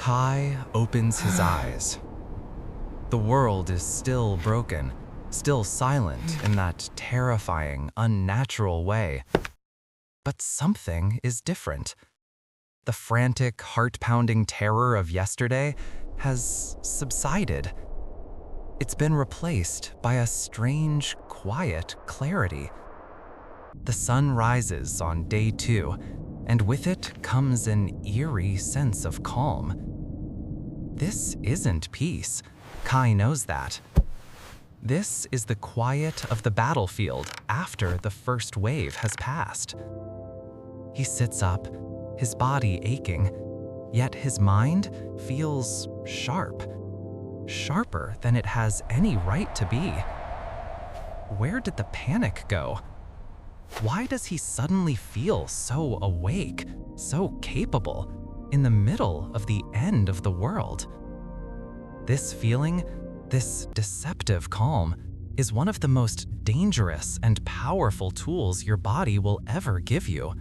Kai opens his eyes. The world is still broken, still silent in that terrifying, unnatural way. But something is different. The frantic, heart-pounding terror of yesterday has subsided. It's been replaced by a strange, quiet clarity. The sun rises on day 2, and with it comes an eerie sense of calm. This isn't peace. Kai knows that. This is the quiet of the battlefield after the first wave has passed. He sits up, his body aching, yet his mind feels sharp. Sharper than it has any right to be. Where did the panic go? Why does he suddenly feel so awake, so capable, in the middle of the end of the world? This feeling, this deceptive calm, is one of the most dangerous and powerful tools your body will ever give you.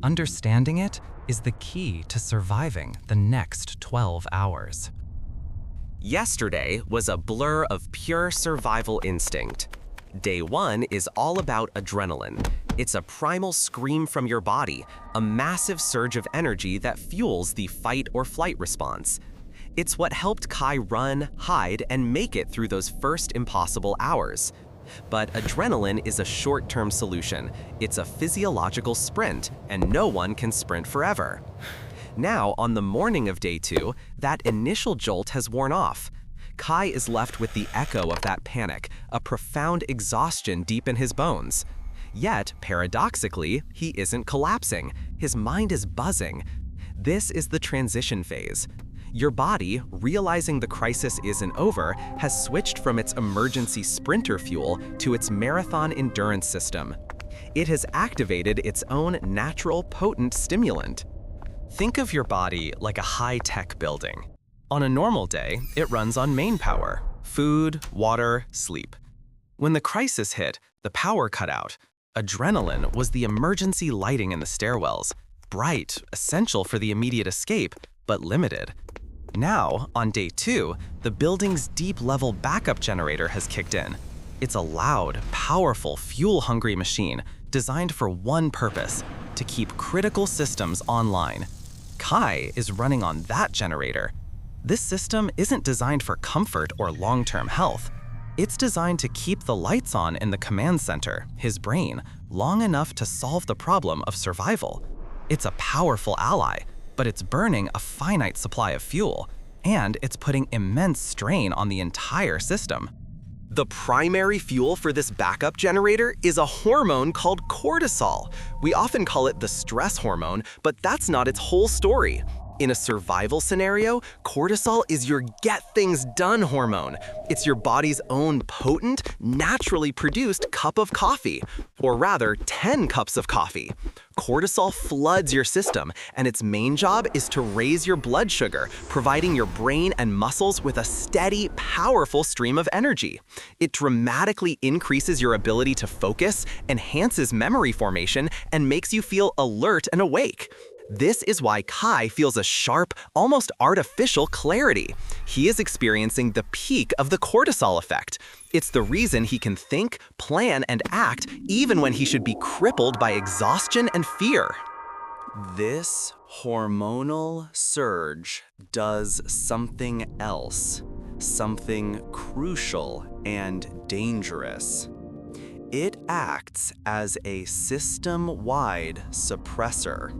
Understanding it is the key to surviving the next 12 hours. Yesterday was a blur of pure survival instinct. Day 1 is all about adrenaline. It's a primal scream from your body, a massive surge of energy that fuels the fight or flight response. It's what helped Kai run, hide, and make it through those first impossible hours. But adrenaline is a short-term solution. It's a physiological sprint, and no one can sprint forever. Now, on the morning of day 2, that initial jolt has worn off. Kai is left with the echo of that panic, a profound exhaustion deep in his bones. Yet, paradoxically, he isn't collapsing. His mind is buzzing. This is the transition phase. Your body, realizing the crisis isn't over, has switched from its emergency sprinter fuel to its marathon endurance system. It has activated its own natural, potent stimulant. Think of your body like a high-tech building. On a normal day, it runs on main power: food, water, sleep. When the crisis hit, the power cut out. Adrenaline was the emergency lighting in the stairwells, bright, essential for the immediate escape, but limited. Now, on day 2, the building's deep-level backup generator has kicked in. It's a loud, powerful, fuel-hungry machine designed for one purpose: to keep critical systems online. Kai is running on that generator. This system isn't designed for comfort or long-term health. It's designed to keep the lights on in the command center, his brain, long enough to solve the problem of survival. It's a powerful ally, but it's burning a finite supply of fuel, and it's putting immense strain on the entire system. The primary fuel for this backup generator is a hormone called cortisol. We often call it the stress hormone, but that's not its whole story. In a survival scenario, cortisol is your get-things-done hormone. It's your body's own potent, naturally produced cup of coffee, or rather 10 cups of coffee. Cortisol floods your system, and its main job is to raise your blood sugar, providing your brain and muscles with a steady, powerful stream of energy. It dramatically increases your ability to focus, enhances memory formation, and makes you feel alert and awake. This is why Kai feels a sharp, almost artificial clarity. He is experiencing the peak of the cortisol effect. It's the reason he can think, plan, and act even when he should be crippled by exhaustion and fear. This hormonal surge does something else, something crucial and dangerous. It acts as a system-wide suppressor.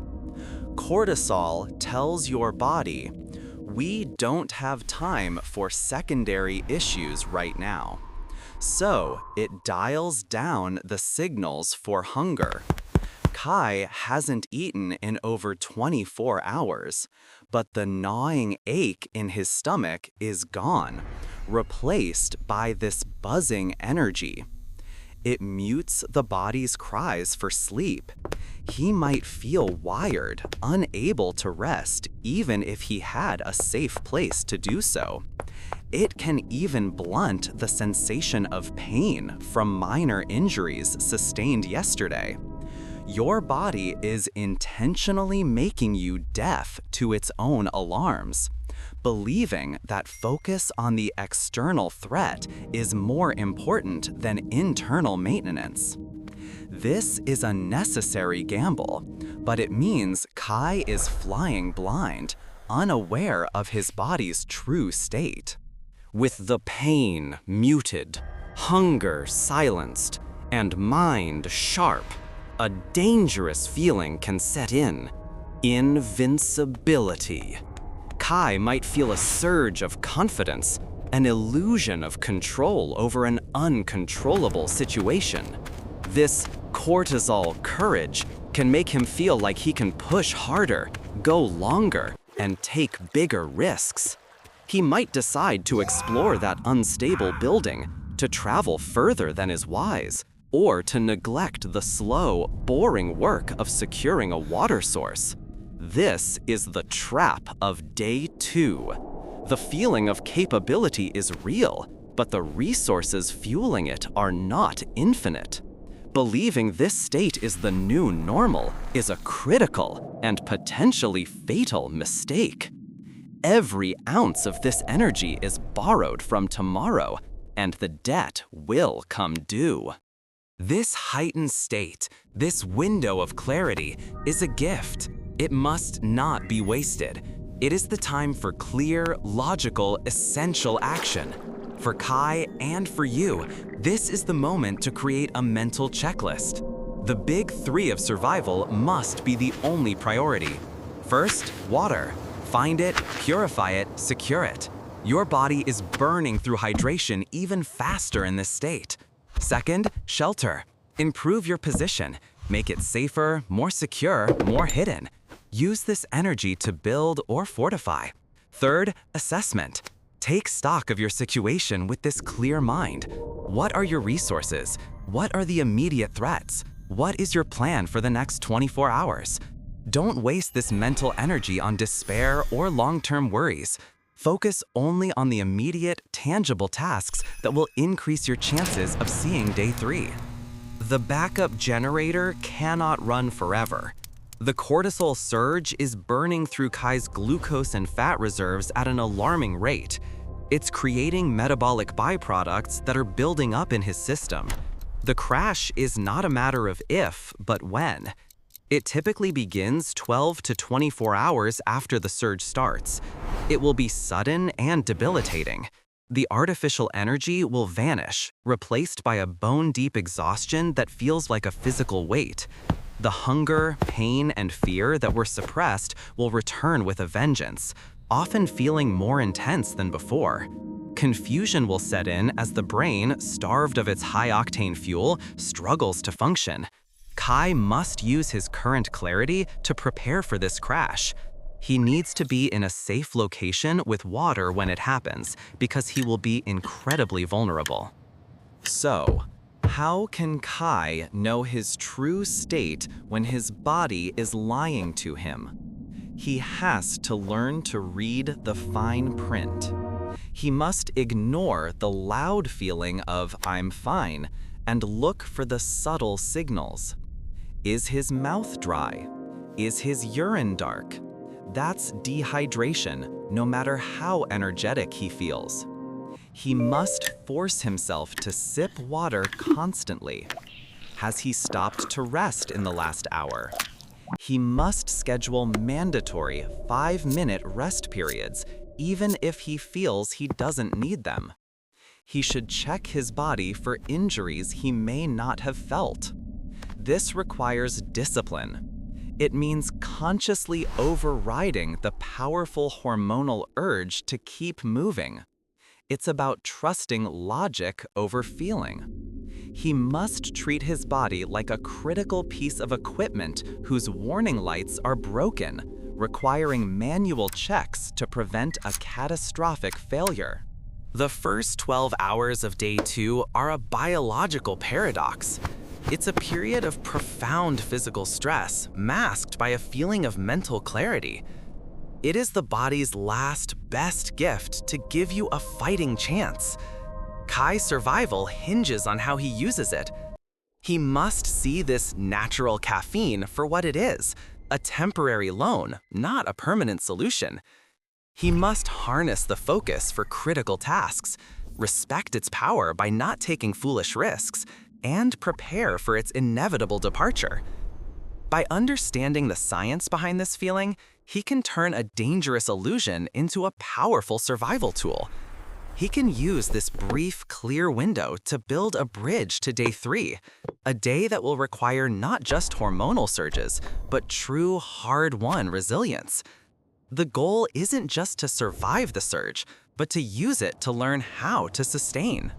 Cortisol tells your body, we don't have time for secondary issues right now. So it dials down the signals for hunger. Kai hasn't eaten in over 24 hours, but the gnawing ache in his stomach is gone, replaced by this buzzing energy. It mutes the body's cries for sleep. He might feel wired, unable to rest, even if he had a safe place to do so. It can even blunt the sensation of pain from minor injuries sustained yesterday. Your body is intentionally making you deaf to its own alarms, believing that focus on the external threat is more important than internal maintenance. This is a necessary gamble, but it means Kai is flying blind, unaware of his body's true state. With the pain muted, hunger silenced, and mind sharp, a dangerous feeling can set in: invincibility. Kai might feel a surge of confidence, an illusion of control over an uncontrollable situation. This cortisol courage can make him feel like he can push harder, go longer, and take bigger risks. He might decide to explore that unstable building, to travel further than is wise, or to neglect the slow, boring work of securing a water source. This is the trap of day 2. The feeling of capability is real, but the resources fueling it are not infinite. Believing this state is the new normal is a critical and potentially fatal mistake. Every ounce of this energy is borrowed from tomorrow, and the debt will come due. This heightened state, this window of clarity, is a gift. It must not be wasted. It is the time for clear, logical, essential action. For Kai and for you, this is the moment to create a mental checklist. The big 3 of survival must be the only priority. First, water. Find it, purify it, secure it. Your body is burning through hydration even faster in this state. Second, shelter. Improve your position. Make it safer, more secure, more hidden. Use this energy to build or fortify. Third, assessment. Take stock of your situation with this clear mind. What are your resources? What are the immediate threats? What is your plan for the next 24 hours? Don't waste this mental energy on despair or long-term worries. Focus only on the immediate, tangible tasks that will increase your chances of seeing day 3. The backup generator cannot run forever. The cortisol surge is burning through Kai's glucose and fat reserves at an alarming rate. It's creating metabolic byproducts that are building up in his system. The crash is not a matter of if, but when. It typically begins 12 to 24 hours after the surge starts. It will be sudden and debilitating. The artificial energy will vanish, replaced by a bone-deep exhaustion that feels like a physical weight. The hunger, pain, and fear that were suppressed will return with a vengeance, often feeling more intense than before. Confusion will set in as the brain, starved of its high-octane fuel, struggles to function. Kai must use his current clarity to prepare for this crash. He needs to be in a safe location with water when it happens, because he will be incredibly vulnerable. So, how can Kai know his true state when his body is lying to him? He has to learn to read the fine print. He must ignore the loud feeling of "I'm fine" and look for the subtle signals. Is his mouth dry? Is his urine dark? That's dehydration, no matter how energetic he feels. He must force himself to sip water constantly. Has he stopped to rest in the last hour? He must schedule mandatory 5-minute rest periods, even if he feels he doesn't need them. He should check his body for injuries he may not have felt. This requires discipline. It means consciously overriding the powerful hormonal urge to keep moving. It's about trusting logic over feeling. He must treat his body like a critical piece of equipment whose warning lights are broken, requiring manual checks to prevent a catastrophic failure. The first 12 hours of day 2 are a biological paradox. It's a period of profound physical stress, masked by a feeling of mental clarity. It is the body's last best gift to give you a fighting chance. Kai's survival hinges on how he uses it. He must see this natural caffeine for what it is, a temporary loan, not a permanent solution. He must harness the focus for critical tasks, respect its power by not taking foolish risks, and prepare for its inevitable departure. By understanding the science behind this feeling, he can turn a dangerous illusion into a powerful survival tool. He can use this brief, clear window to build a bridge to day 3, a day that will require not just hormonal surges, but true, hard-won resilience. The goal isn't just to survive the surge, but to use it to learn how to sustain.